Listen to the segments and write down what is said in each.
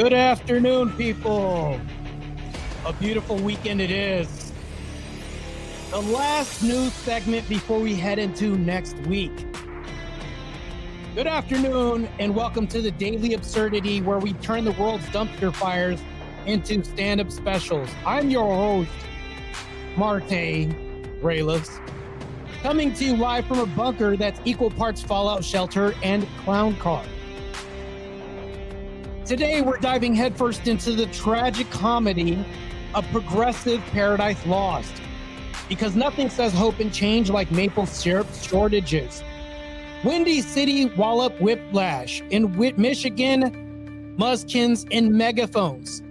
Good afternoon, people. A beautiful weekend it is. The last news segment before we head into next week. Good afternoon, and welcome to the Daily Absurdity, where we turn the world's dumpster fires into stand-up specials. I'm your host, Marte Reyes, coming to you live from a bunker that's equal parts fallout shelter and clown car. Today, we're diving headfirst into the tragic comedy of progressive Paradise Lost, because nothing says hope and change like maple syrup shortages. Windy City wallop whiplash. In Michigan, muskins and megaphones.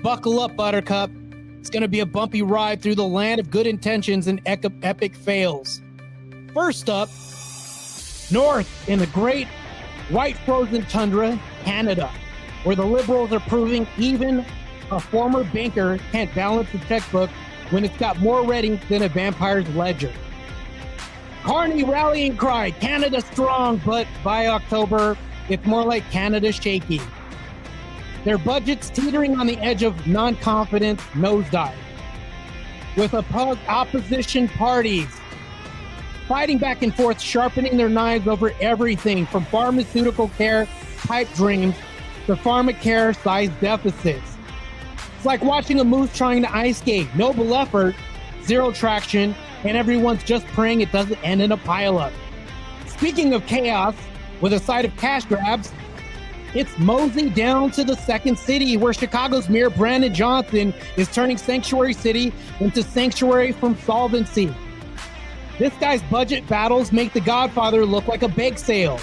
Buckle up, Buttercup. It's going to be a bumpy ride through the land of good intentions and epic fails. First up, north in the great white frozen tundra, Canada, where the Liberals are proving even a former banker can't balance the checkbook when it's got more ready than a vampire's ledger. Carney rallying cry, Canada strong, but by October, it's more like Canada shaky. Their budget's teetering on the edge of non-confidence nosedive, with opposition parties fighting back and forth, sharpening their knives over everything from pharmaceutical care pipe dreams to pharmacare-sized deficits. It's like watching a moose trying to ice skate. Noble effort, zero traction, and everyone's just praying it doesn't end in a pileup. Speaking of chaos, with a side of cash grabs, it's mosey down to the second city, where Chicago's Mayor Brandon Johnson is turning Sanctuary City into sanctuary from solvency. This guy's budget battles make The Godfather look like a bake sale.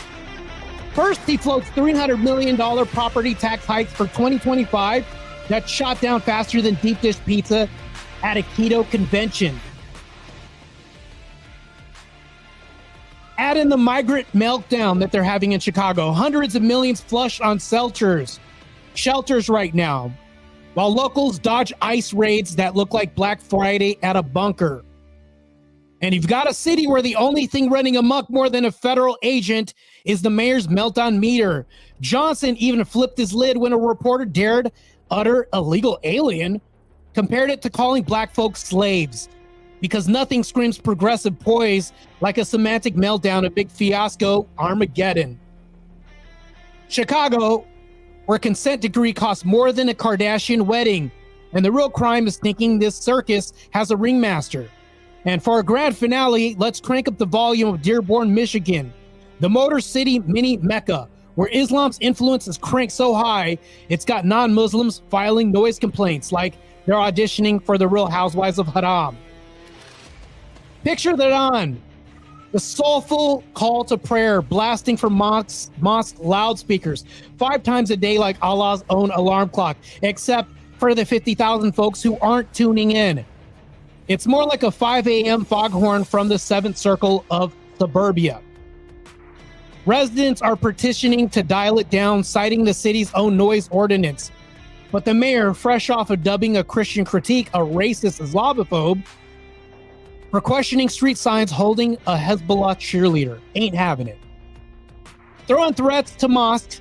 First, he floats $300 million property tax hikes for 2025 that's shot down faster than deep dish pizza at a keto convention. Add in the migrant meltdown that they're having in Chicago. Hundreds of millions flushed on shelters right now, while locals dodge ICE raids that look like Black Friday at a bunker. And you've got a city where the only thing running amok more than a federal agent is the mayor's meltdown meter. Johnson even flipped his lid when a reporter dared utter illegal alien, compared it to calling black folks slaves, because nothing screams progressive poise like a semantic meltdown, a big fiasco, Armageddon. Chicago, where consent decree costs more than a Kardashian wedding, and the real crime is thinking this circus has a ringmaster. And for our grand finale, let's crank up the volume of Dearborn, Michigan, the Motor City mini Mecca, where Islam's influence is cranked so high, it's got non-Muslims filing noise complaints like they're auditioning for the Real Housewives of Haram. Picture that on the soulful call to prayer blasting from mosque loudspeakers 5 times a day like Allah's own alarm clock, except for the 50,000 folks who aren't tuning in. It's more like a 5 a.m. foghorn from the 7th circle of suburbia. Residents are petitioning to dial it down, citing the city's own noise ordinance. But the mayor, fresh off of dubbing a Christian critique a racist Islamophobe, for questioning street signs holding a Hezbollah cheerleader, ain't having it. Throwing threats to mosques.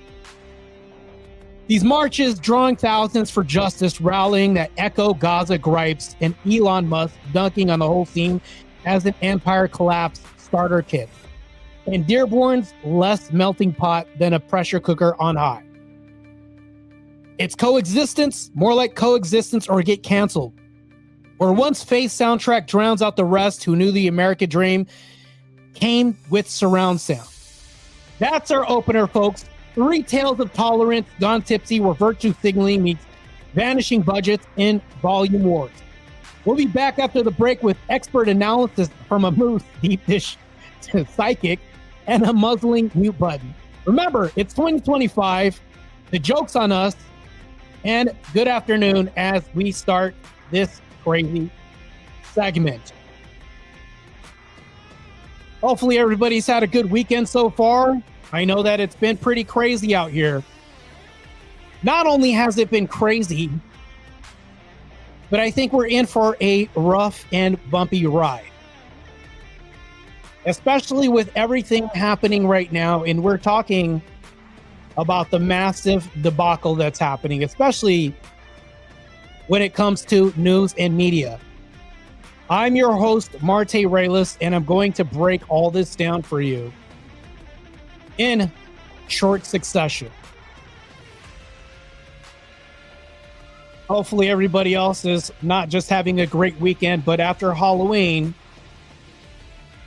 These marches drawing thousands for justice, rallying that echo Gaza gripes, and Elon Musk dunking on the whole scene as an empire collapse starter kit. And Dearborn's less melting pot than a pressure cooker on high. It's coexistence, more like coexistence or get canceled. Where once Faith soundtrack drowns out the rest who knew the American dream came with surround sound. That's our opener, folks. 3 tales of tolerance gone tipsy, where virtue signaling meets vanishing budgets in volume wars. We'll be back after the break with expert analysis from a moose deep dish psychic and a muzzling mute button. Remember, it's 2025. The joke's on us. And good afternoon as we start this crazy segment. Hopefully everybody's had a good weekend so far. I know that it's been pretty crazy out here. Not only has it been crazy, but I think we're in for a rough and bumpy ride. Especially with everything happening right now, and we're talking about the massive debacle that's happening, especially when it comes to news and media. I'm your host, Marte Reyes, and I'm going to break all this down for you in short succession. Hopefully everybody else is not just having a great weekend, but after Halloween,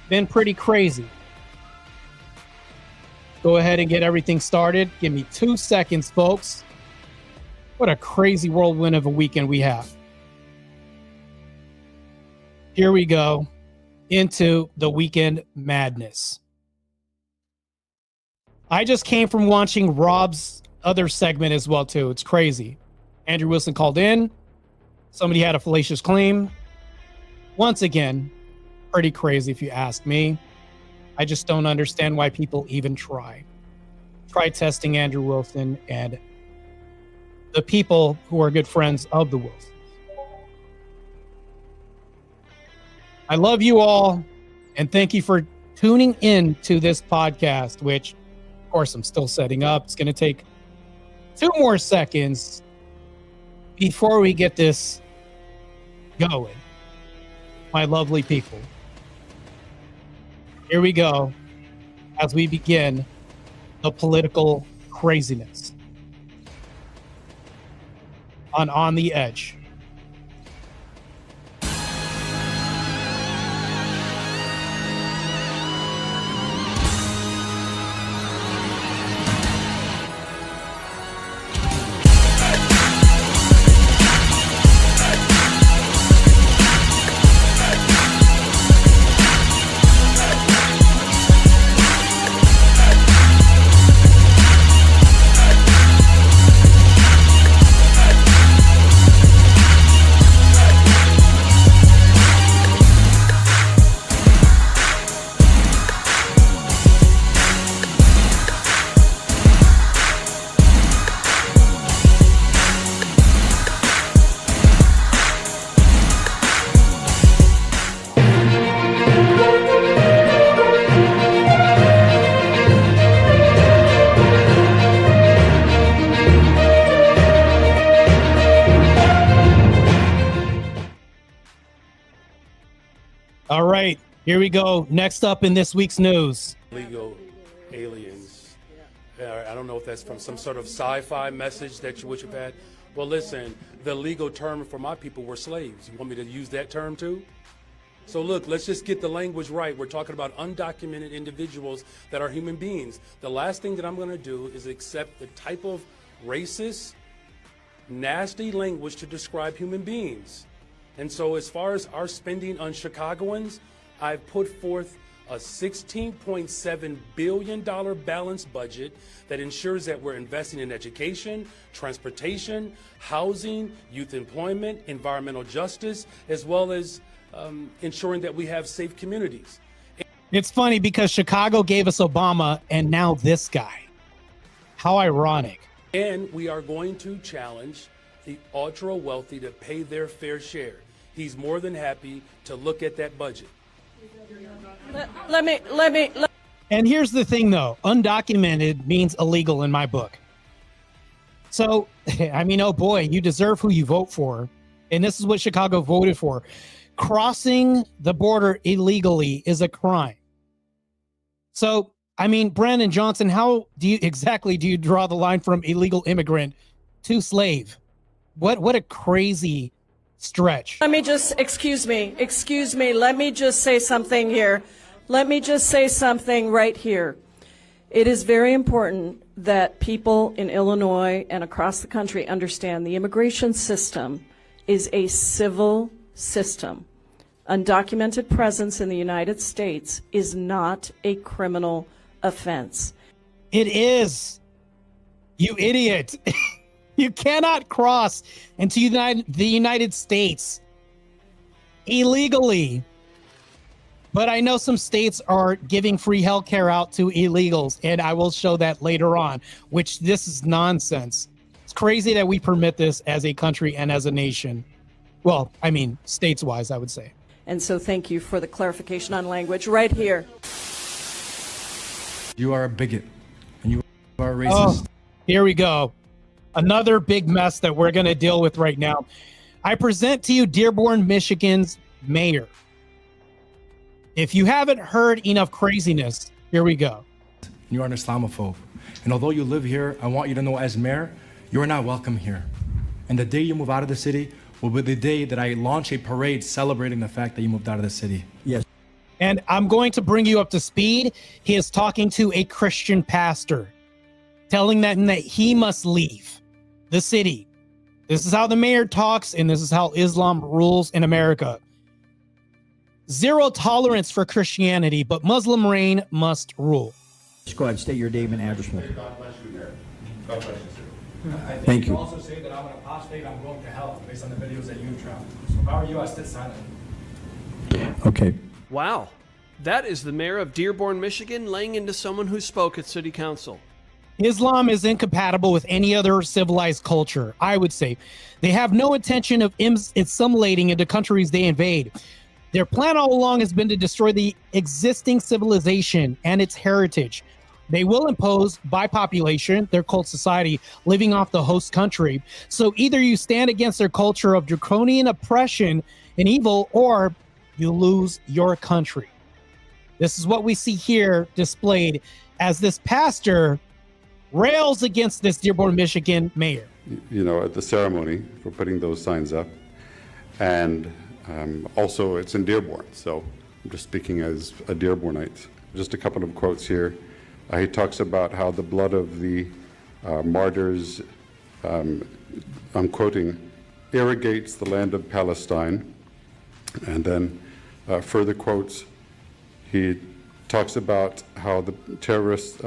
been pretty crazy. Go ahead and get everything started. Give me 2 seconds, folks. What a crazy whirlwind of a weekend we have. Here we go into the weekend madness. I just came from watching Rob's other segment as well, too. It's crazy. Andrew Wilson called in. Somebody had a fallacious claim. Once again, pretty crazy if you ask me. I just don't understand why people even try. Try testing Andrew Wilson and the people who are good friends of the Wilsons. I love you all, and thank you for tuning in to this podcast, which, of course, I'm still setting up. It's going to take 2 more seconds before we get this going, my lovely people. Here we go as we begin the political craziness on the Edge. All right, here we go. Next up in this week's news. Legal aliens. I don't know if that's from some sort of sci-fi message that you wish you've had. Well, listen, the legal term for my people were slaves. You want me to use that term too? So look, let's just get the language right. We're talking about undocumented individuals that are human beings. The last thing that I'm going to do is accept the type of racist, nasty language to describe human beings. And so as far as our spending on Chicagoans, I've put forth a $16.7 billion balanced budget that ensures that we're investing in education, transportation, housing, youth employment, environmental justice, as well as ensuring that we have safe communities. It's funny because Chicago gave us Obama and now this guy. How ironic. And we are going to challenge the ultra wealthy to pay their fair share. He's more than happy to look at that budget. Let me. And here's the thing, though. Undocumented means illegal in my book. So, I mean, oh boy, you deserve who you vote for. And this is what Chicago voted for. Crossing the border illegally is a crime. So, I mean, Brandon Johnson, how do you draw the line from illegal immigrant to slave? What a crazy stretch. Let me just, excuse me. Let me just say something here. Let me just say something right here. It is very important that people in Illinois and across the country understand the immigration system is a civil system. Undocumented presence in the United States is not a criminal offense. It is. You idiot. You cannot cross into the United States illegally. But I know some states are giving free health care out to illegals, and I will show that later on, which this is nonsense. It's crazy that we permit this as a country and as a nation. Well, I mean, states-wise, I would say. And so thank you for the clarification on language right here. You are a bigot, and you are a racist. Here we go. Another big mess that we're going to deal with right now. I present to you Dearborn, Michigan's mayor. If you haven't heard enough craziness, here we go. You are an Islamophobe. And although you live here, I want you to know as mayor, you are not welcome here. And the day you move out of the city will be the day that I launch a parade celebrating the fact that you moved out of the city. Yes. And I'm going to bring you up to speed. He is talking to a Christian pastor, telling them that he must leave the city. This is how the mayor talks, and this is how Islam rules in America. Zero tolerance for Christianity, but Muslim reign must rule. Just go ahead and state your name and address. God bless you, Mayor. God bless you, sir. I Thank you. also say that I'm an apostate, I'm going to hell based on the videos that you've dropped. So if I were you, I'd sit silent. Okay. Wow. That is the mayor of Dearborn, Michigan, laying into someone who spoke at city council. Islam is incompatible with any other civilized culture, I would say. They have no intention of assimilating into countries they invade. Their plan all along has been to destroy the existing civilization and its heritage. They will impose, by population, their cult society living off the host country. So either you stand against their culture of draconian oppression and evil, or you lose your country. This is what we see here displayed as this pastor rails against this Dearborn, Michigan mayor. You know, at the ceremony for putting those signs up. And also it's in Dearborn, so I'm just speaking as a Dearbornite. Just a couple of quotes here. He talks about how the blood of the martyrs, I'm quoting, irrigates the land of Palestine. And then further quotes, he talks about how the terrorists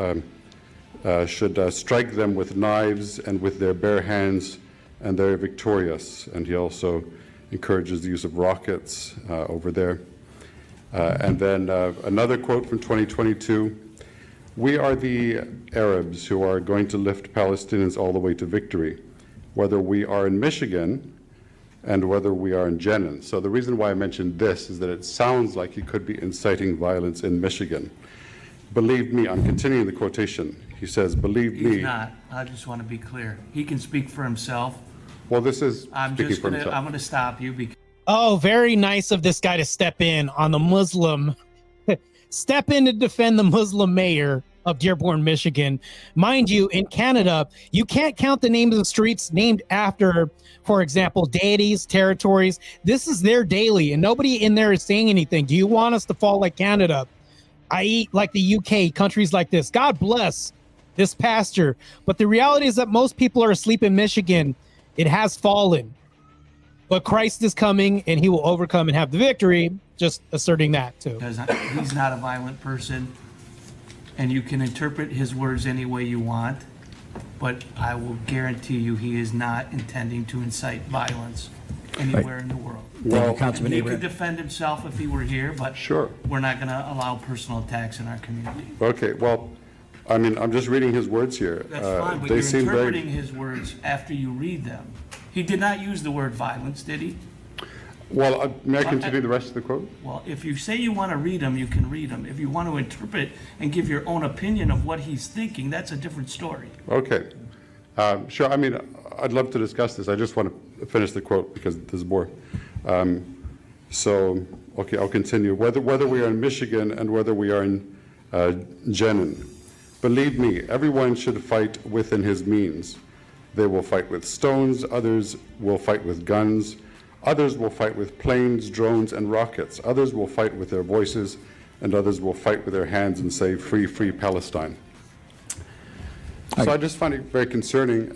should strike them with knives and with their bare hands, and they're victorious. And he also encourages the use of rockets over there. And then another quote from 2022, "We are the Arabs who are going to lift Palestinians all the way to victory, whether we are in Michigan and whether we are in Jenin." So the reason why I mentioned this is that it sounds like he could be inciting violence in Michigan. Believe me, I'm continuing the quotation. He says, believe me. He's not. I just want to be clear. He can speak for himself. Well, this is I'm speaking just for gonna. himself. I'm gonna stop you because. Oh, very nice of this guy to step in on the Muslim, step in to defend the Muslim mayor of Dearborn, Michigan. Mind you, in Canada, you can't count the names of the streets named after, for example, deities, territories. This is their daily, and nobody in there is saying anything. Do you want us to fall like Canada, i.e. like the UK, countries like this? God bless this pastor. But the reality is that most people are asleep in Michigan. It has fallen. But Christ is coming, and he will overcome and have the victory. Just asserting that, too. Because he's not a violent person, and you can interpret his words any way you want, but I will guarantee you he is not intending to incite violence anywhere in the world. Thank you, Councilman He could Abraham. defend himself if he were here, but Sure. we're not going to allow personal attacks in our community. Okay, well, I mean, I'm just reading his words here. That's fine, but They you're seem interpreting very his words after you read them. He did not use the word violence, did he? well. May I continue the rest of the quote? Well, if you say you want to read them, you can read them. If you want to interpret and give your own opinion of what he's thinking, that's a different story. Okay, sure. I mean, I'd love to discuss this. I just want to finish the quote because there's more. So, okay, I'll continue. Whether we are in Michigan and whether we are in Jenin, believe me, everyone should fight within his means. They will fight with stones, others will fight with guns, others will fight with planes, drones, and rockets. Others will fight with their voices, and others will fight with their hands and say, free, free Palestine. So I just find it very concerning.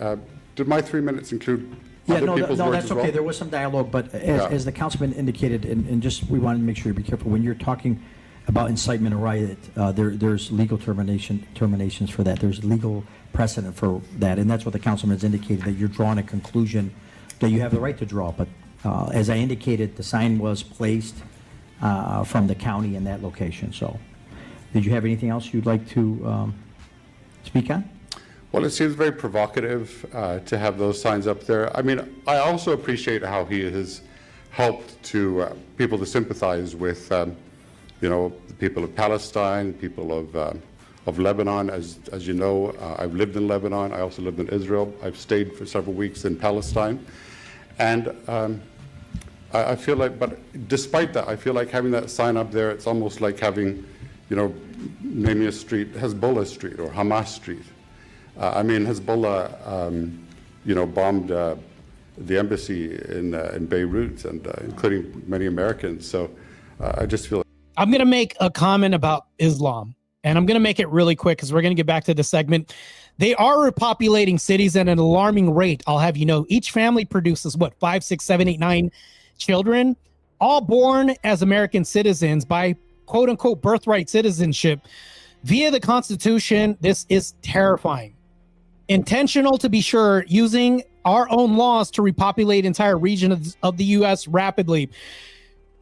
Did my 3 minutes include other people's words that's as well? okay. There was some dialogue, but as the councilman indicated, and just we wanted to make sure you be careful when you're talking about incitement or riot. There's legal terminations for that. There's legal precedent for that, and that's what the councilman has indicated, that you're drawing a conclusion that you have the right to draw. But as I indicated, the sign was placed from the county in that location. So, did you have anything else you'd like to speak on? Well, it seems very provocative to have those signs up there. I mean, I also appreciate how he has helped to people to sympathize with, you know, the people of Palestine, people of of Lebanon. As you know, I've lived in Lebanon. I also lived in Israel. I've stayed for several weeks in Palestine. And I feel like, but despite that, I feel like having that sign up there, it's almost like having, naming a street, Hezbollah Street or Hamas Street. I mean, Hezbollah, bombed the embassy in Beirut, and including many Americans. So I just feel. I'm going to make a comment about Islam, and I'm going to make it really quick because we're going to get back to the segment. They are repopulating cities at an alarming rate. I'll have you know, each family produces 5, 6, 7, 8, 9 children, all born as American citizens by quote unquote birthright citizenship via the Constitution. This is terrifying. Intentional, to be sure, using our own laws to repopulate entire region of the U.S. rapidly.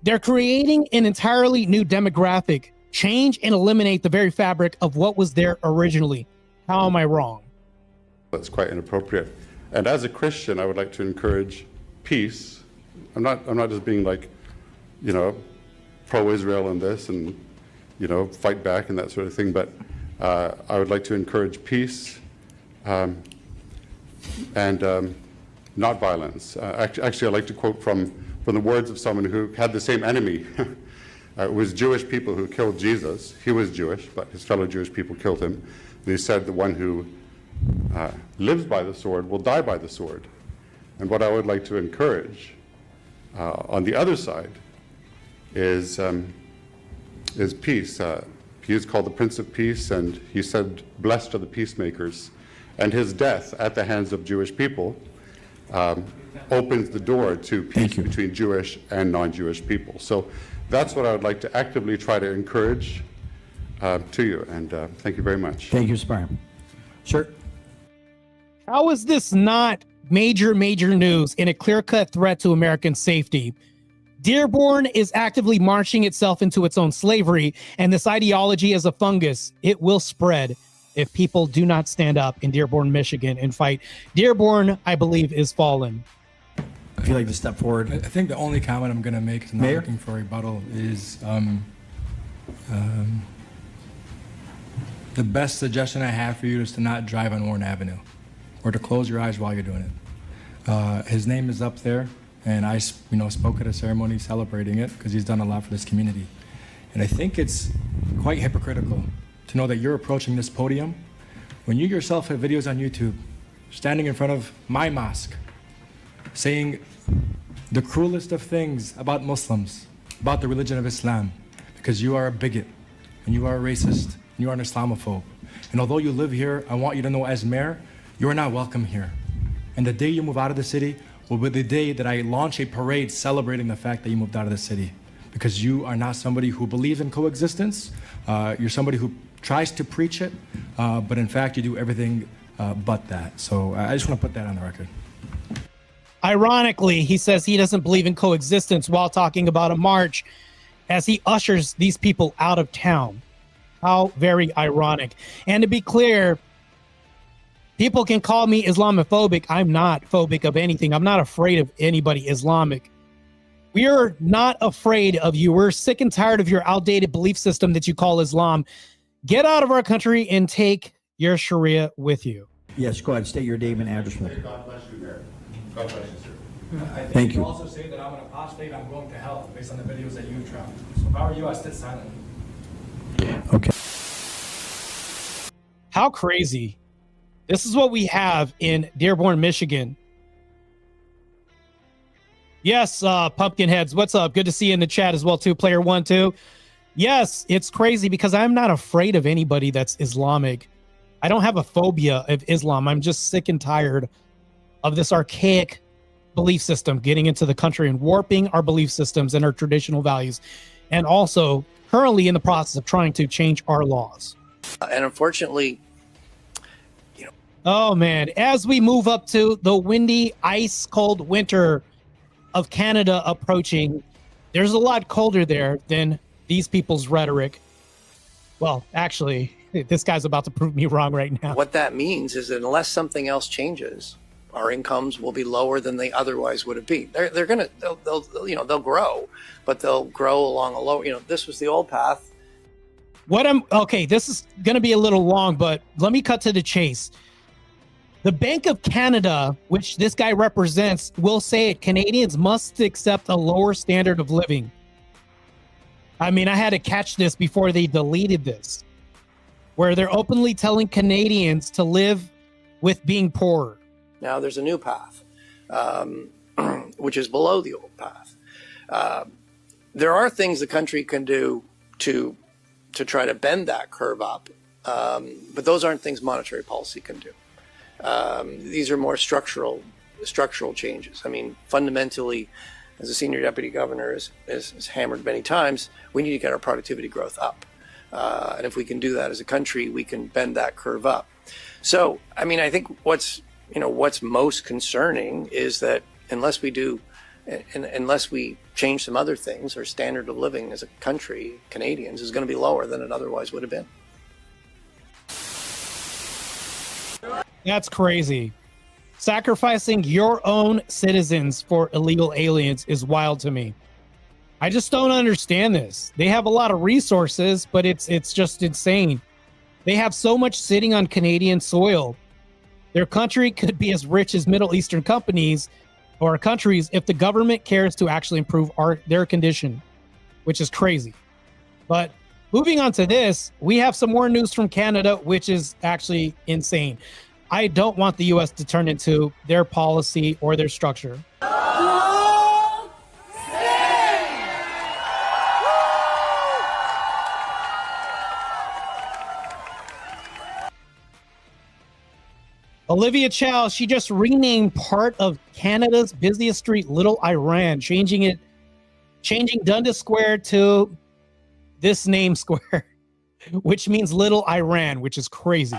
They're creating an entirely new demographic, change and eliminate the very fabric of what was there originally. How am I wrong? That's quite inappropriate. And as a Christian, I would like to encourage peace. I'm not just being like, pro-Israel in this and, fight back and that sort of thing, but I would like to encourage peace and not violence. Actually, I'd like to quote from the words of someone who had the same enemy. It was Jewish people who killed Jesus. He was Jewish, but his fellow Jewish people killed him. And he said, the one who lives by the sword will die by the sword. And what I would like to encourage on the other side is peace. He is called the Prince of Peace, and he said, blessed are the peacemakers. And his death at the hands of Jewish people opens the door to peace between Jewish and non-Jewish people. So that's what I would like to actively try to encourage to you. And thank you very much. Thank you, Mr. Byron. Sir? How is this not major news and a clear-cut threat to American safety? Dearborn is actively marching itself into its own slavery, and this ideology is a fungus. It will spread if people do not stand up in Dearborn, Michigan and fight. Dearborn, I believe, is fallen. If you'd like to step forward. I think the only comment I'm going to make, because I'm not looking for a rebuttal, is the best suggestion I have for you is to not drive on Warren Avenue or to close your eyes while you're doing it. His name is up there, and I spoke at a ceremony celebrating it because he's done a lot for this community. And I think it's quite hypocritical to know that you're approaching this podium when you yourself have videos on YouTube standing in front of my mosque saying the cruelest of things about Muslims, about the religion of Islam, because you are a bigot and you are a racist and you are an Islamophobe. And although you live here, I want you to know as mayor, you are not welcome here. And the day you move out of the city will be the day that I launch a parade celebrating the fact that you moved out of the city, because you are not somebody who believes in coexistence. You're somebody who tries to preach it, but in fact you do everything but that. So I just want to put that on the record. Ironically, he says he doesn't believe in coexistence while talking about a march as he ushers these people out of town. How very ironic. And to be clear, people can call me Islamophobic. I'm not phobic of anything. I'm not afraid of anybody Islamic. We are not afraid of you. We're sick and tired of your outdated belief system that you call Islam. Get out of our country and take your Sharia with you. Yes, go ahead. State your name and address. God bless you, Mayor. God bless you, sir. I think Thank you. You also say that I'm an apostate, I'm going to hell based on the videos that you've dropped. So if I were you, I'd sit silent. Okay. How crazy. This is what we have in Dearborn, Michigan. Yes, Pumpkinheads, what's up? Good to see you in the chat as well, too. Player 1, 2. Yes, it's crazy because I'm not afraid of anybody that's Islamic. I don't have a phobia of Islam. I'm just sick and tired of this archaic belief system getting into the country and warping our belief systems and our traditional values, and also currently in the process of trying to change our laws. And unfortunately, oh man, as we move up to the windy, ice cold winter of Canada approaching, there's a lot colder there than these people's rhetoric. Well, actually, this guy's about to prove me wrong right now. what that means is that unless something else changes, our incomes will be lower than they otherwise would have been. They'll grow, but they'll grow along a low. This was the old path. Okay, this is going to be a little long, but let me cut to the chase. The Bank of Canada, which this guy represents, will say Canadians must accept a lower standard of living. I mean, I had to catch this before they deleted this, where they're openly telling Canadians to live with being poorer. Now there's a new path, which is below the old path. There are things the country can do to try to bend that curve up, but those aren't things monetary policy can do. These are more structural changes. I mean, fundamentally, as a senior deputy governor has hammered many times, we need to get our productivity growth up. And if we can do that as a country, we can bend that curve up. So, I mean, I think what's most concerning is that unless we change some other things, our standard of living as a country, Canadians, is going to be lower than it otherwise would have been. That's crazy. Sacrificing your own citizens for illegal aliens is wild to me. I just don't understand this. They have a lot of resources, but it's just insane. They have so much sitting on Canadian soil. Their country could be as rich as Middle Eastern companies or countries if the government cares to actually improve their condition, which is crazy. But moving on to this, we have some more news from Canada, which is actually insane. I don't want the U.S. to turn into their policy or their structure. Olivia Chow, she just renamed part of Canada's busiest street Little Iran, changing Dundas Square to this name square, which means Little Iran, which is crazy.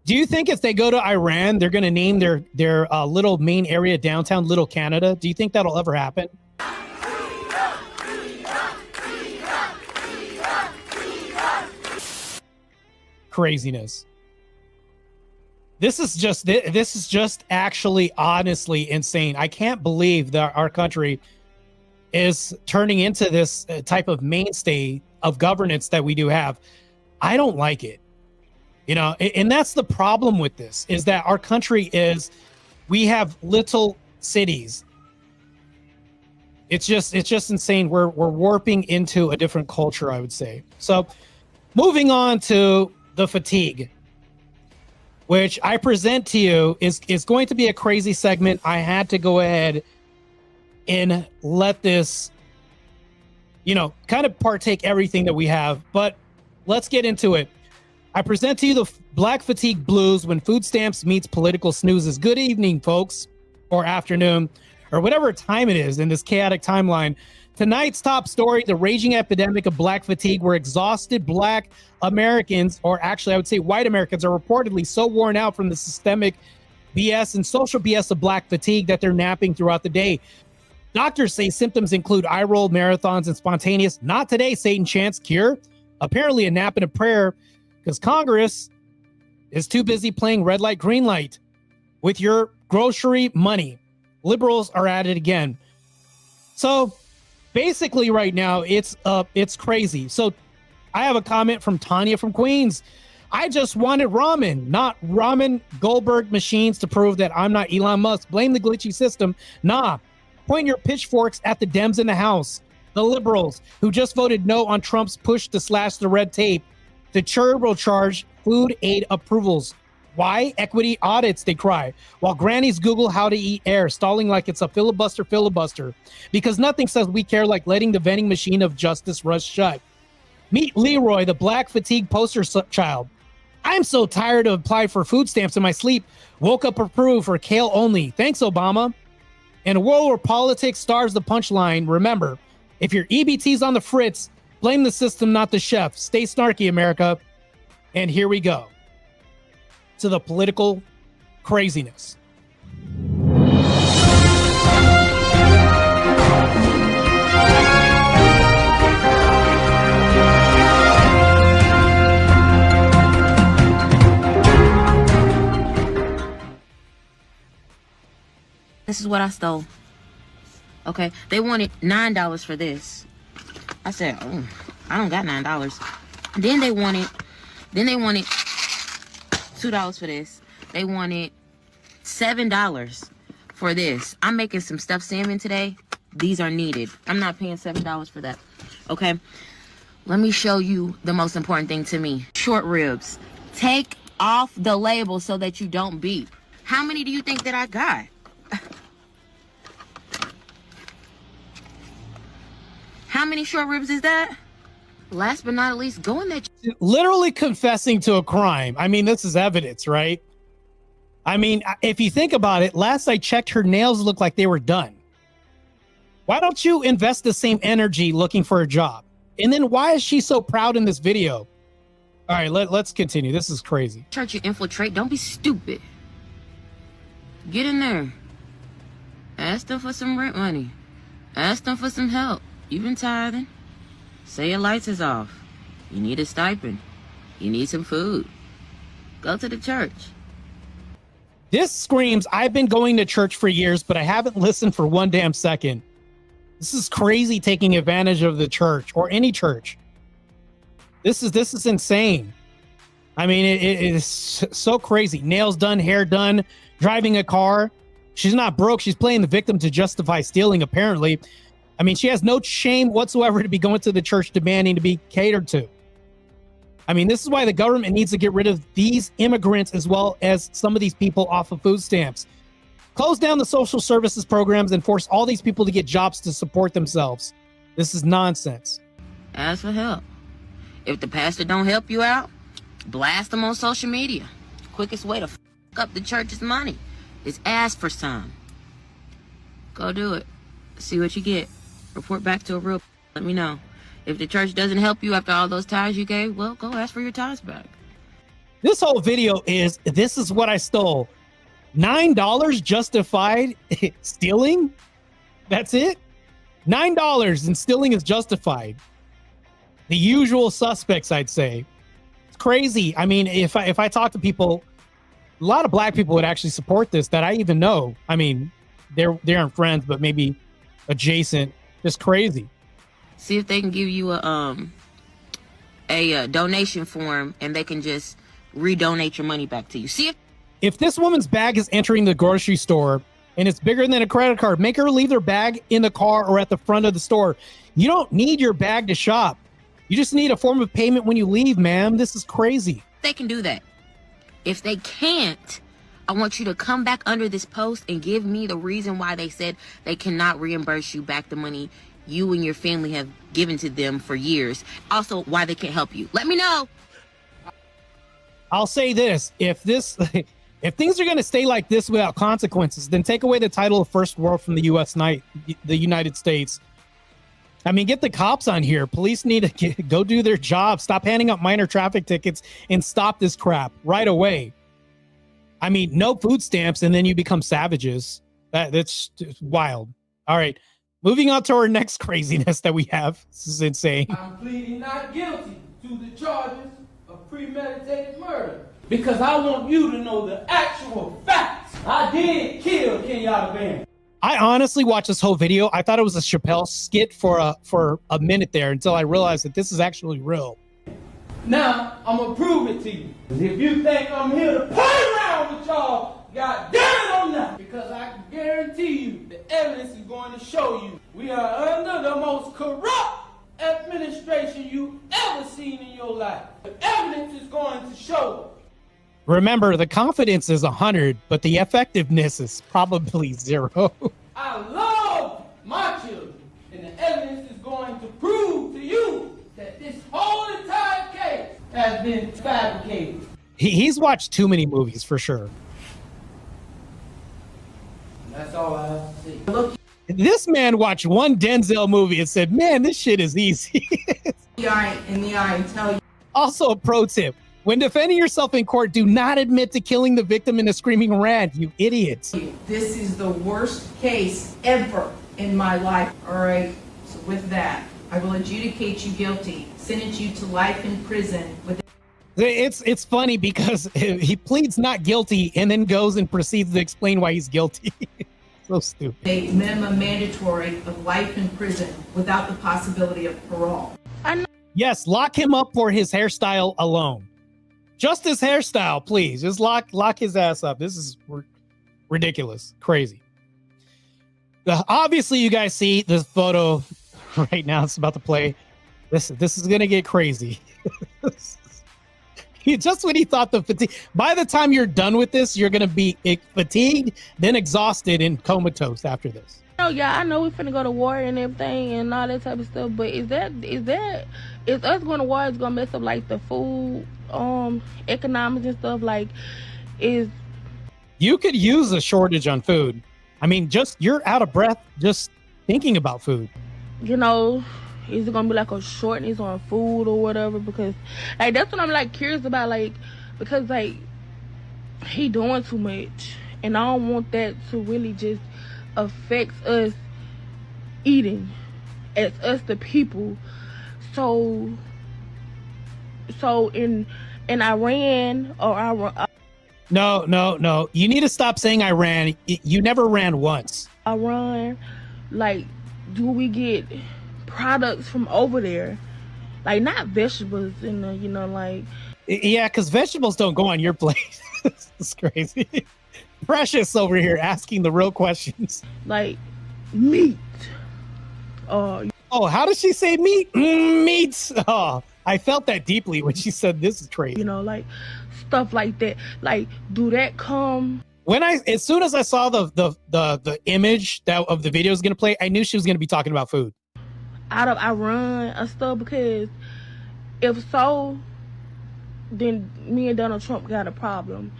Do you think if they go to Iran, they're going to name their little main area downtown Little Canada? Do you think that'll ever happen? Craziness. This is just actually honestly insane. I can't believe that our country is turning into this type of mainstay of governance that we do have. I don't like it. You know, and that's the problem with this, is that our country we have little cities. It's just insane. We're warping into a different culture, I would say. So moving on to the fatigue, which I present to you is going to be a crazy segment. I had to go ahead and let this, kind of partake everything that we have, but let's get into it. I present to you the Black Fatigue Blues when food stamps meets political snoozes. Good evening, folks, or afternoon, or whatever time it is in this chaotic timeline. Tonight's top story, the raging epidemic of Black fatigue, where exhausted Black Americans, or actually I would say white Americans, are reportedly so worn out from the systemic BS and social BS of Black fatigue that they're napping throughout the day. Doctors say symptoms include eye roll, marathons, and spontaneous, not today, Satan chants, cure. Apparently a nap and a prayer, because Congress is too busy playing red light, green light with your grocery money. Liberals are at it again. So basically right now, it's crazy. So I have a comment from Tanya from Queens. I just wanted ramen, not ramen Goldberg machines to prove that I'm not Elon Musk. Blame the glitchy system. Nah, point your pitchforks at the Dems in the House, the liberals who just voted no on Trump's push to slash the red tape, the turbocharge food aid approvals. Why? Equity audits, they cry. While grannies Google how to eat air, stalling like it's a filibuster. Because nothing says we care like letting the vending machine of justice rust shut. Meet Leroy, the Black fatigue poster child. I'm so tired to apply for food stamps in my sleep. Woke up approved for kale only. Thanks, Obama. In a world where politics stars the punchline, remember, if your EBT's on the fritz, blame the system, not the chef. Stay snarky, America. And here we go to the political craziness. This is what I stole. Okay, they wanted $9 for this. I said, oh, I don't got $9. Then they wanted $2 for this. They wanted $7 for this. I'm making some stuffed salmon today. These are needed. I'm not paying $7 for that. Okay, let me show you the most important thing to me. Short ribs. Take off the label so that you don't beep. How many do you think that I got? How many short ribs is that? Last but not least, go in that. Literally confessing to a crime. I mean, this is evidence, right? I mean, if you think about it, last I checked, her nails looked like they were done. Why don't you invest the same energy looking for a job? And then why is she so proud in this video? All right, let's continue. This is crazy. Church you infiltrate, don't be stupid. Get in there. Ask them for some rent money. Ask them for some help. You've been tithing. Say your lights is off. You need a stipend. You need some food. Go to the church. This screams, I've been going to church for years, but I haven't listened for one damn second. This is crazy, taking advantage of the church or any church. This is insane. I mean, it is so crazy. Nails done, hair done, driving a car. She's not broke. She's playing the victim to justify stealing, apparently. I mean, she has no shame whatsoever to be going to the church demanding to be catered to. I mean, this is why the government needs to get rid of these immigrants as well as some of these people off of food stamps. Close down the social services programs and force all these people to get jobs to support themselves. This is nonsense. Ask for help. If the pastor don't help you out, blast them on social media. Quickest way to f up the church's money is ask for some. Go do it. See what you get. Report back to a real. Let me know. If the church doesn't help you after all those tithes you gave, well, go ask for your tithes back. This whole video is, this is what I stole. $9 justified stealing? That's it? $9 and stealing is justified. The usual suspects, I'd say. It's crazy. I mean, if I talk to people, a lot of black people would actually support this that I even know. I mean, they aren't friends, but maybe adjacent. Just crazy. See if they can give you a donation form and they can just redonate your money back to you. See if this woman's bag is entering the grocery store and it's bigger than a credit card, make her leave their bag in the car or at the front of the store. You don't need your bag to shop. You just need a form of payment when you leave, ma'am. This is crazy. They can do that. If they can't, I want you to come back under this post and give me the reason why they said they cannot reimburse you back the money you and your family have given to them for years. Also, why they can't help you. Let me know. I'll say this. If things are going to stay like this without consequences, then take away the title of first world from the the United States. I mean, get the cops on here. Police need to go do their job. Stop handing out minor traffic tickets and stop this crap right away. I mean, no food stamps and then you become savages. That's wild. All right. Moving on to our next craziness that we have. This is insane. I'm pleading not guilty to the charges of premeditated murder because I want you to know the actual facts. I did kill Kenyatta Band. I honestly watched this whole video. I thought it was a Chappelle skit for a minute there until I realized that this is actually real. Now, I'm going to prove it to you. If you think I'm here to play around with y'all, God damn it, I'm not. Because I can guarantee you the evidence is going to show you we are under the most corrupt administration you've ever seen in your life. The evidence is going to show. Remember, the confidence is 100, but the effectiveness is probably 0. I love my children, and the evidence is going to prove to you that this whole entire case has been fabricated. He's watched too many movies for sure. That's all I have to say. Look, this man watched one Denzel movie and said, man, this shit is easy. in the eye and tell you. Also, a pro tip. When defending yourself in court, do not admit to killing the victim in a screaming rant, you idiots. This is the worst case ever in my life, all right? So with that, I will adjudicate you guilty, sentence you to life in prison with. It's funny because he pleads not guilty and then goes and proceeds to explain why he's guilty. So stupid. A minimum mandatory of life in prison without the possibility of parole. Yes, lock him up for his hairstyle alone. Just his hairstyle, please. Just lock his ass up. This is ridiculous, crazy. Obviously, you guys see this photo right now. It's about to play. This is gonna get crazy. Just when he thought the fatigue. By the time you're done with this, you're gonna be fatigued, then exhausted and comatose after this. Oh yeah, I know we finna go to war and everything and all that type of stuff, but is us going to war is gonna mess up like the food, economics and stuff? Like, you could use a shortage on food. I mean, just you're out of breath just thinking about food. You know, is it gonna be like a shortness on food or whatever? Because like that's what I'm like curious about, like, because like he doing too much and I don't want that to really just affect us eating as us the people. So in Iran or No. You need to stop saying Iran. You never ran once. Iran, like, do we get products from over there? Like, not vegetables in the, you know, like. Yeah, because vegetables don't go on your plate. It's crazy. Precious over here asking the real questions. Like, meat. Oh, how does she say meat? Meat. Oh, I felt that deeply when she said this is crazy. You know, like stuff like that. Like, do that come? As soon as I saw the image of the video was gonna play, I knew she was gonna be talking about food. Out of Iran and stuff, because if so, then me and Donald Trump got a problem.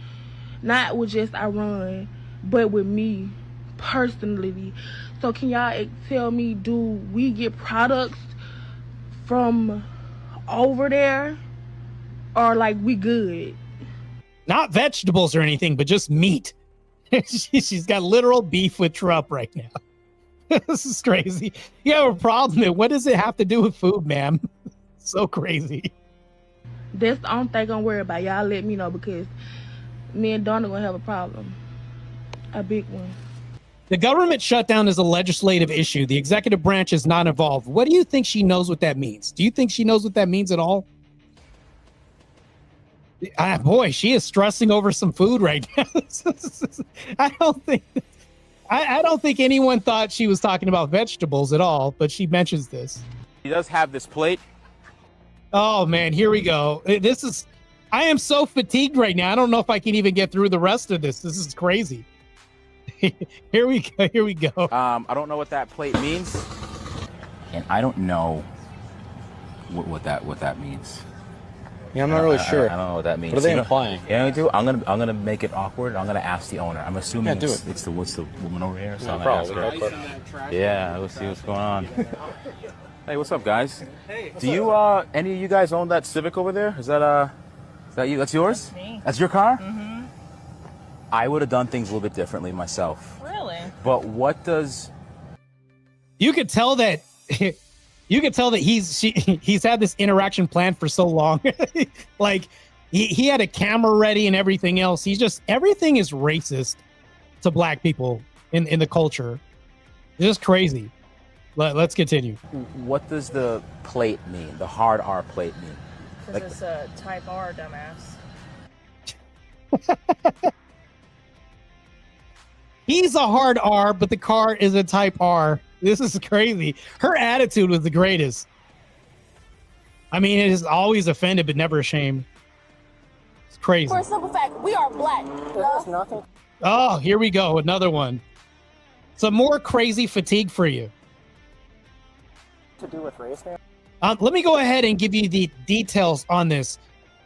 Not with just Iran, but with me personally. So can y'all tell me, do we get products from over there, or like we good? Not vegetables or anything, but just meat. She's got literal beef with Trump right now. This is crazy. You have a problem. What does it have to do with food, ma'am? So crazy. That's the only thing I'm worried about. Y'all let me know, because me and Donna gonna have a problem. A big one. The government shutdown is a legislative issue. The executive branch is not involved. What do you think she knows what that means? Do you think she knows what that means at all? Boy, she is stressing over some food right now. I don't think anyone thought she was talking about vegetables at all, but she mentions this. He does have this plate. Oh man, here we go. I am so fatigued right now. I don't know if I can even get through the rest of this. This is crazy. Here we go. I don't know what that plate means, and I don't know what that means. Yeah, I'm not really sure. I don't know what that means. What are they implying? Yeah, I'm gonna make it awkward. I'm gonna ask the owner. I'm assuming it's the woman over here. So No problem. Yeah, let's see what's going on. Hey, what's up, guys? Hey, do you any of you guys own that Civic over there? Is that you? That's yours? That's me. That's your car? Mm-hmm. I would have done things a little bit differently myself. Really? But what does? You could tell that. You can tell that he's had this interaction planned for so long. Like he had a camera ready and everything else. Everything is racist to black people in the culture. It's just crazy. Let's continue. What does the plate mean? The hard R plate mean? Because it's a type R, dumbass. He's a hard R, but the car is a type R. This is crazy. Her attitude was the greatest. I mean, it is always offended, but never ashamed. It's crazy. For a simple fact, we are black. There's nothing. Oh, here we go. Another one. Some more crazy fatigue for you. To do with race, man? Let me go ahead and give you the details on this.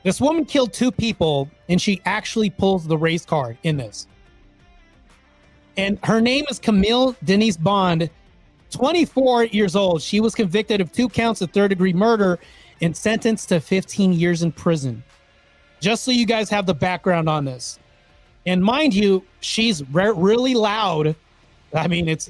This woman killed 2 people, and she actually pulls the race card in this. And her name is Camille Denise Bond, 24 years old. She was convicted of 2 counts of third-degree murder and sentenced to 15 years in prison. Just so you guys have the background on this. And mind you, she's really loud I mean, it's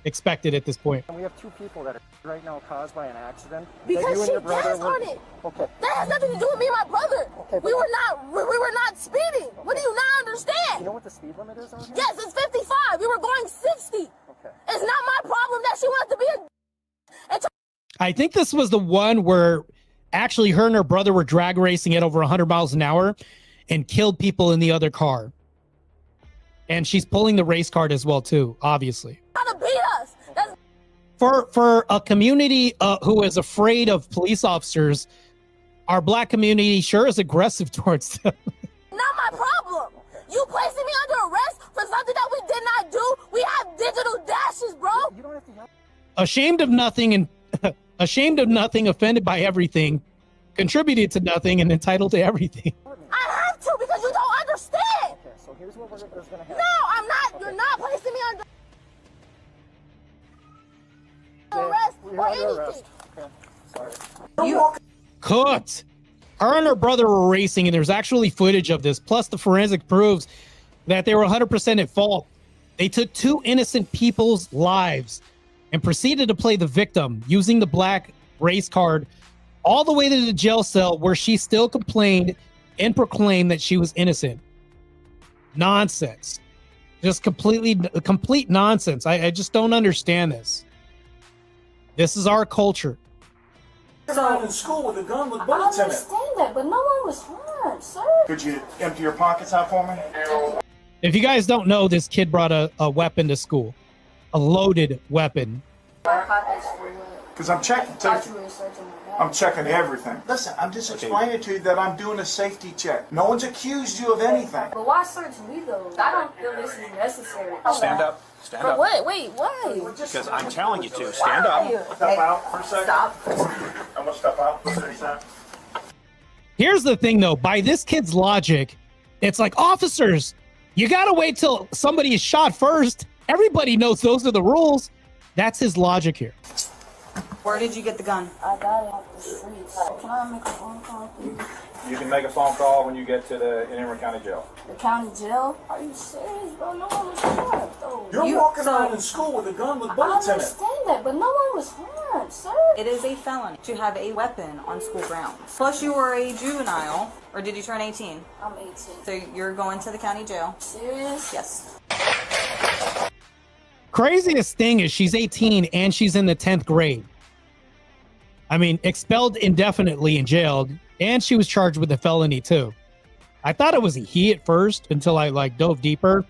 expected at this point. And we have 2 people that are right now caused by an accident. Because she passed on it. Okay. That has nothing to do with me and my brother. Okay, we were not speeding. What do you not understand? You know what the speed limit is out here? Yes, it's 55. We were going 60. Okay. It's not my problem that she wanted to be a and I think this was the one where actually her and her brother were drag racing at over 100 miles an hour and killed people in the other car. And she's pulling the race card as well, too, obviously. trying to beat us. That's For a community who is afraid of police officers, our black community sure is aggressive towards them. not my problem. You placing me under arrest for something that we did not do. We have digital dashes, bro. You don't have to help. Ashamed of nothing and offended by everything, contributed to nothing and entitled to everything. I have to because you don't understand. Okay, so here's what is going to happen. No, I'm not. Okay. You're not placing me under arrest You're or under anything. arrest. Okay, sorry. Cooked. Her and her brother were racing, and there's actually footage of this. Plus, the forensic proves that they were 100% at fault. They took 2 innocent people's lives and proceeded to play the victim using the black race card all the way to the jail cell where she still complained and proclaimed that she was innocent. Nonsense. Just complete nonsense. I just don't understand this. This is our culture. So in school with a gun with I bullets in it. understand that, but no one was harmed, sir. Could you empty your pockets out for me? If you guys don't know, this kid brought a weapon to school, a loaded weapon. Because I'm checking. I'm checking everything. Listen, I'm just explaining to you that I'm doing a safety check. No one's accused you of anything. But why search me though? I don't feel this is necessary. Stand up. Stand For up. what? Wait, why? Because I'm telling you to. Stand up. Step out for a second. Stop. I'm going to step out for a second. Here's the thing, though. By this kid's logic, it's like, officers, you got to wait till somebody is shot first. Everybody knows those are the rules. That's his logic here. Where did you get the gun? I got it off the streets. Can I make a phone call, please? You can make a phone call when you get to the Dearborn County Jail. The county jail? Are you serious, bro? No one was harmed, though. You're walking around in school with a gun with I bullets in it. understand that, but no one was harmed, sir. It is a felony to have a weapon on school grounds. Plus, you were a juvenile, or did you turn 18? I'm 18. So you're going to the county jail. Serious? Yes. Craziest thing is she's 18 and she's in the 10th grade. I mean, expelled indefinitely and jailed, and she was charged with a felony too. I thought it was a he at first until I dove deeper.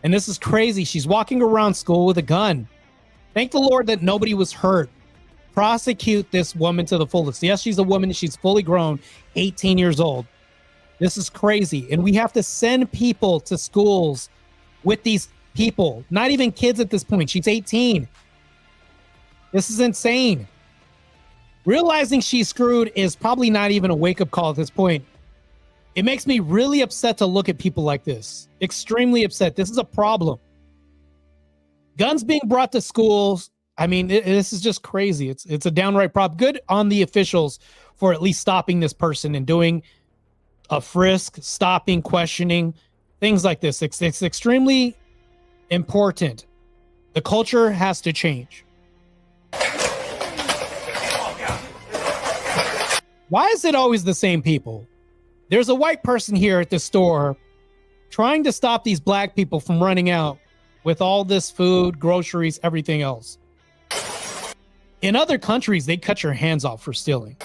And this is crazy. She's walking around school with a gun. Thank the Lord that nobody was hurt. Prosecute this woman to the fullest. Yes, she's a woman. She's fully grown, 18 years old. This is crazy. And we have to send people to schools with these people, not even kids at this point. She's 18. This is insane. Realizing she's screwed is probably not even a wake-up call at this point. It makes me really upset to look at people like this. Extremely upset. This is a problem. Guns being brought to schools. I mean, this is just crazy. It's a downright problem. Good on the officials for at least stopping this person and doing a frisk, stopping, questioning, things like this. It's extremely important. The culture has to change. Why is it always the same people? There's a white person here at the store trying to stop these black people from running out with all this food, groceries, everything else. In other countries, they cut your hands off for stealing.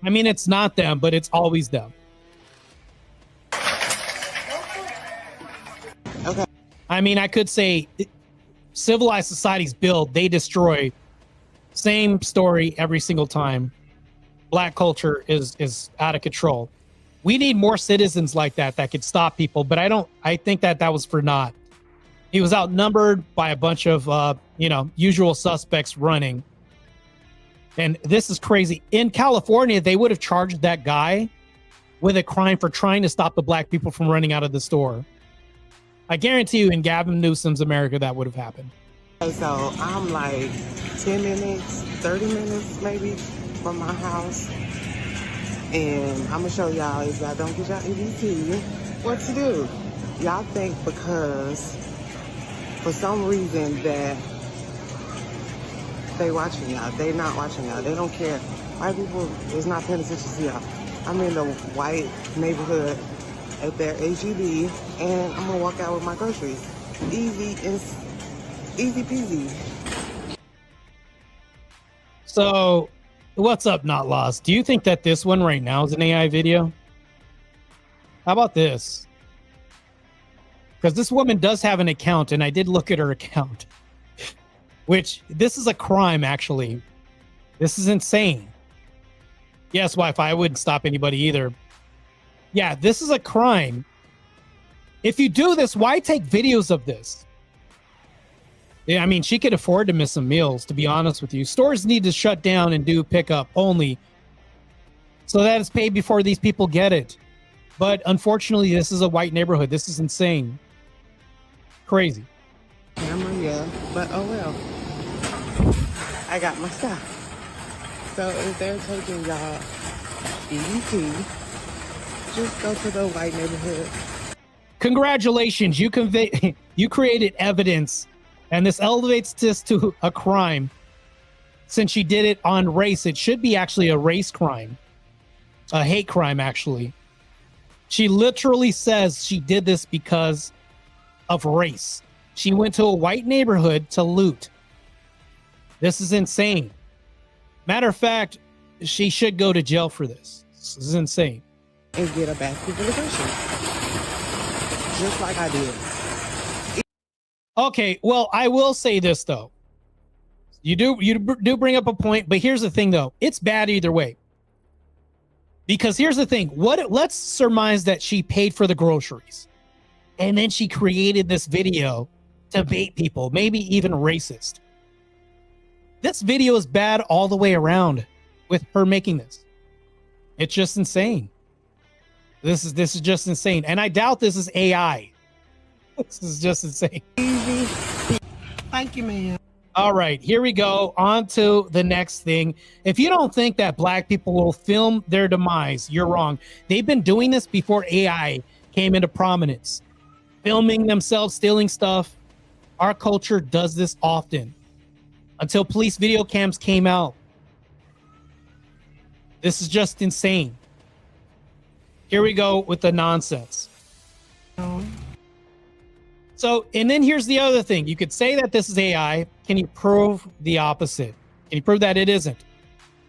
I mean, it's not them, but it's always them. Okay. I mean, I could say civilized societies build, they destroy. Same story every single time. Black culture is out of control. We need more citizens like that could stop people, but I think that was for naught. He was outnumbered by a bunch of, usual suspects running. And this is crazy. In California, they would have charged that guy with a crime for trying to stop the black people from running out of the store. I guarantee you in Gavin Newsom's America, that would have happened. So I'm like 10 minutes, 30 minutes maybe from my house. And I'm gonna show y'all, if y'all don't get y'all EBT, what to do. Y'all think because for some reason that they watching y'all, they not watching y'all, they don't care. White people is not paying attention to y'all. I'm in the white neighborhood at their HEB, and I'm gonna walk out with my groceries. Easy peasy. So, what's up, Not Lost? Do you think that this one right now is an AI video? How about this? Because this woman does have an account, and I did look at her account. Which, this is a crime, actually. This is insane. Yes, Wi-Fi, I wouldn't stop anybody either. Yeah, this is a crime. If you do this, why take videos of this? Yeah, I mean, she could afford to miss some meals, to be honest with you. Stores need to shut down and do pickup only so that it's paid before these people get it. But unfortunately, this is a white neighborhood. This is insane. Crazy. Camera, yeah, but oh well. I got my stuff. So if they're taking y'all EBT, just go to the white neighborhood. Congratulations, you created evidence, and this elevates this to a crime. Since she did it on race, it should be actually a race crime, a hate crime, actually. She literally says she did this because of race. She went to a white neighborhood to loot. This is insane. Matter of fact, she should go to jail for this. This is insane. And get a basket full of groceries. Just like I did. Okay, well, I will say this, though. You do bring up a point, but here's the thing, though. It's bad either way. Because here's the thing. Let's surmise that she paid for the groceries. And then she created this video to bait people, maybe even racist. This video is bad all the way around with her making this. It's just insane. This is just insane. And I doubt this is AI. This is just insane. Thank you, man. All right, here we go. On to the next thing. If you don't think that black people will film their demise, you're wrong. They've been doing this before AI came into prominence. Filming themselves, stealing stuff. Our culture does this often. Until police video cams came out. This is just insane. Here we go with the nonsense. So, and then here's the other thing. You could say that this is AI. Can you prove the opposite? Can you prove that it isn't?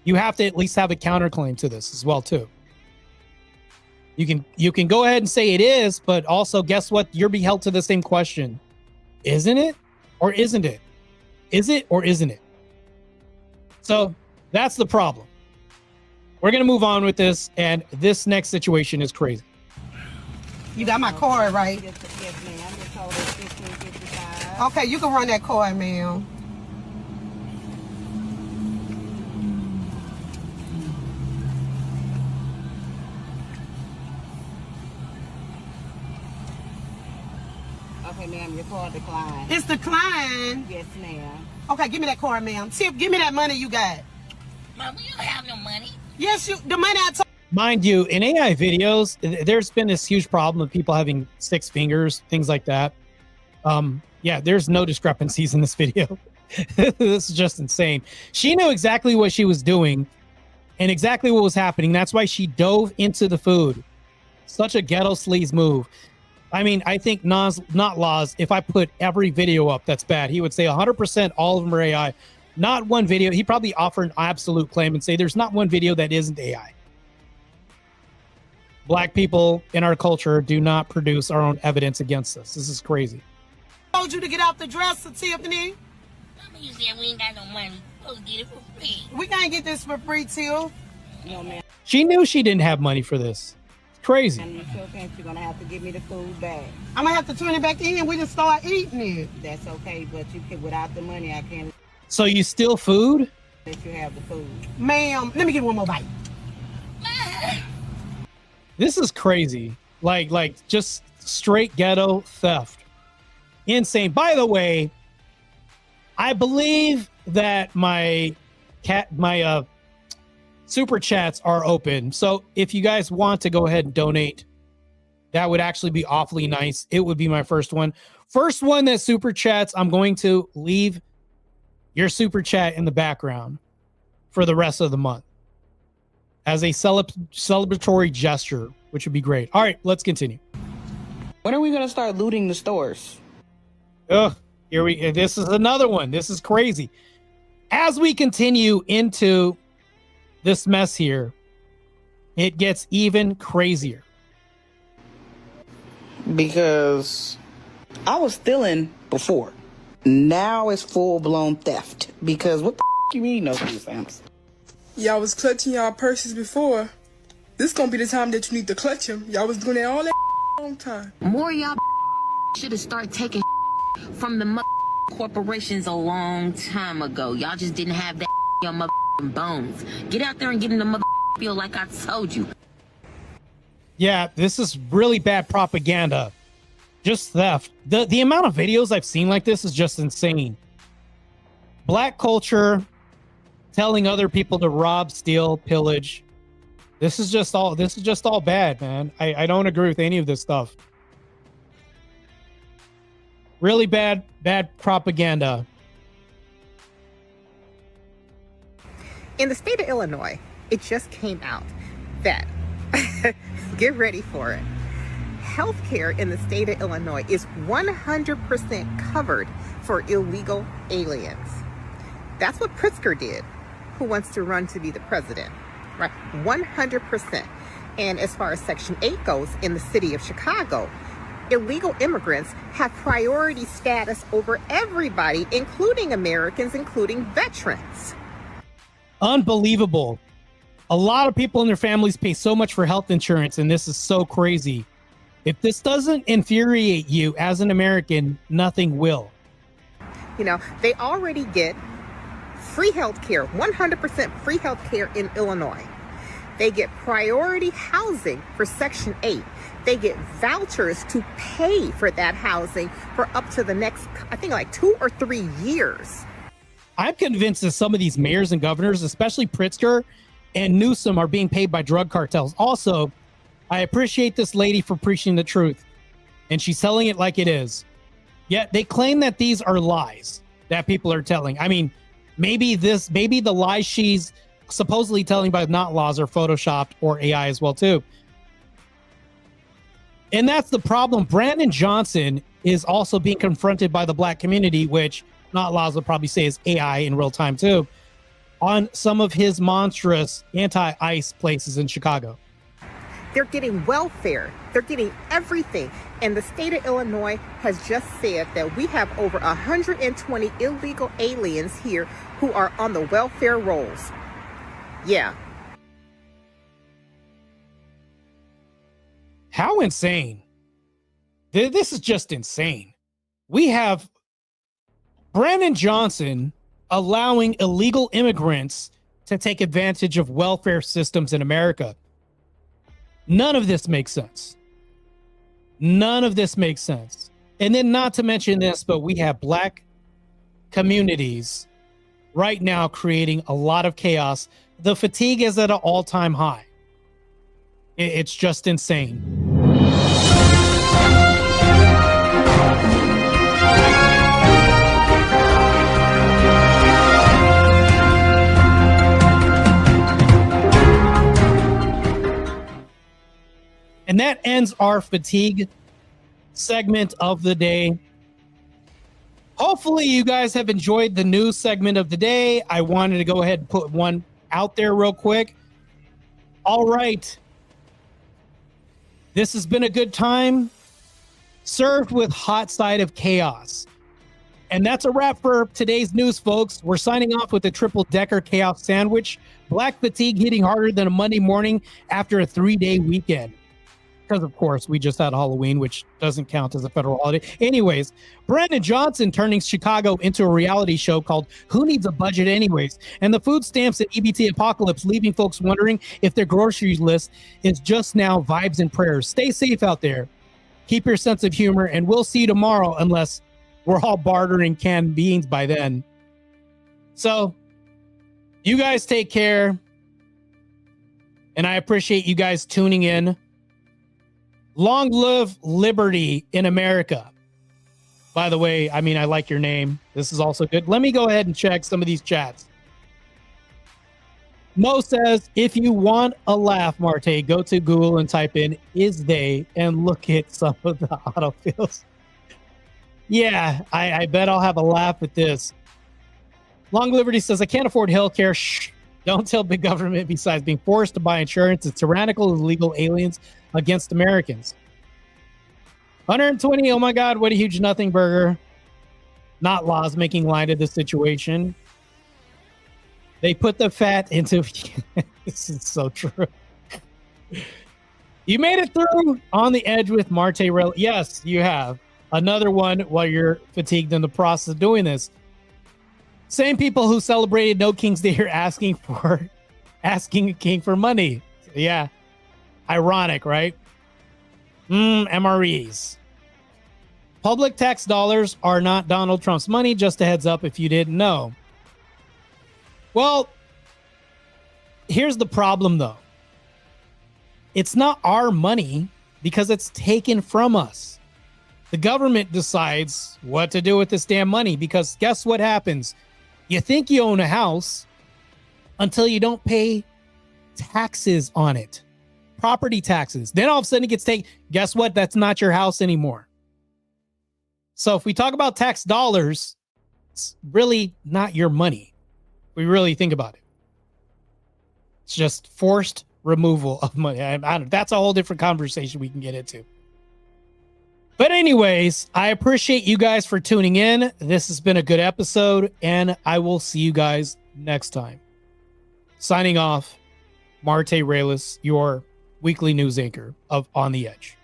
You have to at least have a counterclaim to this as well, too. You can go ahead and say it is, but also guess what? You're be held to the same question. Isn't it or isn't it? Is it or isn't it? So that's the problem. We're going to move on with this, and this next situation is crazy. You got my card, right? Yes, ma'am. Your total is $15.55. Okay, you can run that card, ma'am. Okay, ma'am, your card declined. It's declined? Yes, ma'am. Okay, give me that card, ma'am. Tip, give me that money you got. Mom, you don't have no money. Yes, the money I told. Mind you, in AI videos, there's been this huge problem of people having 6 fingers, things like that. Yeah, there's no discrepancies in this video. This is just insane. She knew exactly what she was doing and exactly what was happening. That's why she dove into the food. Such a ghetto sleaze move. I mean, I think Not Laws, if I put every video up that's bad, he would say 100% all of them are AI. Not one video. He probably offer an absolute claim and say there's not one video that isn't AI. Black people in our culture do not produce our own evidence against us. This is crazy. I told you to get out the dresser, Tiffany. You said we ain't got no money. We'll get it for free. We can't get this for free, Till. No, ma'am. She knew she didn't have money for this. It's crazy. And you still think you're going to have to give me the food back. I'm going to have to turn it back in. We just start eating it. That's okay, but you can, without the money, I can't So you steal food? let you have the food. Ma'am, let me get one more bite. This is crazy. Like just straight ghetto theft. Insane. By the way, I believe that my super chats are open. So if you guys want to go ahead and donate, that would actually be awfully nice. It would be my first one. First one that super chats, I'm going to leave your super chat in the background for the rest of the month as a celebratory gesture, which would be great. All right, let's continue. When are we going to start looting the stores? Ugh, this is another one. This is crazy. As we continue into this mess here, it gets even crazier. Because I was stealing before. Now it's full-blown theft. Because what the you mean no food stamps? Y'all was clutching y'all purses before. This gonna be the time that you need to clutch them. Y'all was doing that all that long time. More y'all should have started taking from the corporations a long time ago. Y'all just didn't have that in your bones. Get out there and get in the field like I told you. Yeah, this is really bad propaganda. Just theft. The amount of videos I've seen like this is just insane. Black culture telling other people to rob, steal, pillage. This is just all bad, man. I don't agree with any of this stuff. Really bad propaganda. In the state of Illinois, it just came out that, get ready for it, healthcare in the state of Illinois is 100% covered for illegal aliens. That's what Pritzker did, who wants to run to be the president, right? 100%. And as far as Section 8 goes, in the city of Chicago, illegal immigrants have priority status over everybody, including Americans, including veterans. Unbelievable. A lot of people and their families pay so much for health insurance, and this is so crazy. If this doesn't infuriate you as an American, nothing will. You know, they already get free health care, 100% free health care in Illinois. They get priority housing for Section 8. They get vouchers to pay for that housing for up to the next, I think, like 2 or 3 years. I'm convinced that some of these mayors and governors, especially Pritzker and Newsom, are being paid by drug cartels. Also, I appreciate this lady for preaching the truth, and she's telling it like it is. Yet they claim that these are lies that people are telling. I mean, maybe the lies she's supposedly telling by not laws are photoshopped or AI as well too. And that's the problem. Brandon Johnson is also being confronted by the black community, which not laws would probably say is AI in real time too, on some of his monstrous anti-ICE places in Chicago. They're getting welfare. They're getting everything. And the state of Illinois has just said that we have over 120 illegal aliens here who are on the welfare rolls. Yeah. How insane. This is just insane. We have Brandon Johnson allowing illegal immigrants to take advantage of welfare systems in America. None of this makes sense. None of this makes sense. And then not to mention this, but we have black communities right now creating a lot of chaos. The fatigue is at an all-time high. It's just insane. And that ends our fatigue segment of the day. Hopefully you guys have enjoyed the news segment of the day. I wanted to go ahead and put one out there real quick. All right. This has been a good time, served with hot side of chaos. And that's a wrap for today's news, folks. We're signing off with a triple-decker chaos sandwich. Black fatigue hitting harder than a Monday morning after a 3-day weekend. Because, of course, we just had Halloween, which doesn't count as a federal holiday. Anyways, Brandon Johnson turning Chicago into a reality show called Who Needs a Budget Anyways? And the food stamps and EBT apocalypse leaving folks wondering if their grocery list is just now vibes and prayers. Stay safe out there. Keep your sense of humor, and we'll see you tomorrow unless we're all bartering canned beans by then. So, you guys take care. And I appreciate you guys tuning in. Long live liberty in America. By the way, I mean, I like your name. This is also good. Let me go ahead and check some of these chats. Mo says, if you want a laugh, Marte, go to Google and type in "is they" and look at some of the autofills. Yeah, I bet I'll have a laugh at this. Long Liberty says, I can't afford healthcare. Shh. Don't tell big government. Besides being forced to buy insurance, it's tyrannical illegal aliens against Americans. 120. Oh my God, what a huge nothing burger. Not laws making light of the situation. They put the fat into. This is so true. You made it through On the Edge with Marte Rel. Yes, you have. Another one while you're fatigued in the process of doing this. Same people who celebrated No King's Day are asking a king for money. Yeah. Ironic, right? MREs. Public tax dollars are not Donald Trump's money. Just a heads up if you didn't know. Well, here's the problem, though. It's not our money because it's taken from us. The government decides what to do with this damn money because guess what happens? You think you own a house until you don't pay taxes on it. Property taxes. Then all of a sudden it gets taken. Guess what? That's not your house anymore. So if we talk about tax dollars, it's really not your money. We really think about it. It's just forced removal of money. That's a whole different conversation we can get into. But anyways, I appreciate you guys for tuning in. This has been a good episode, and I will see you guys next time. Signing off, Marte Reyes, your weekly news anchor of On the Edge.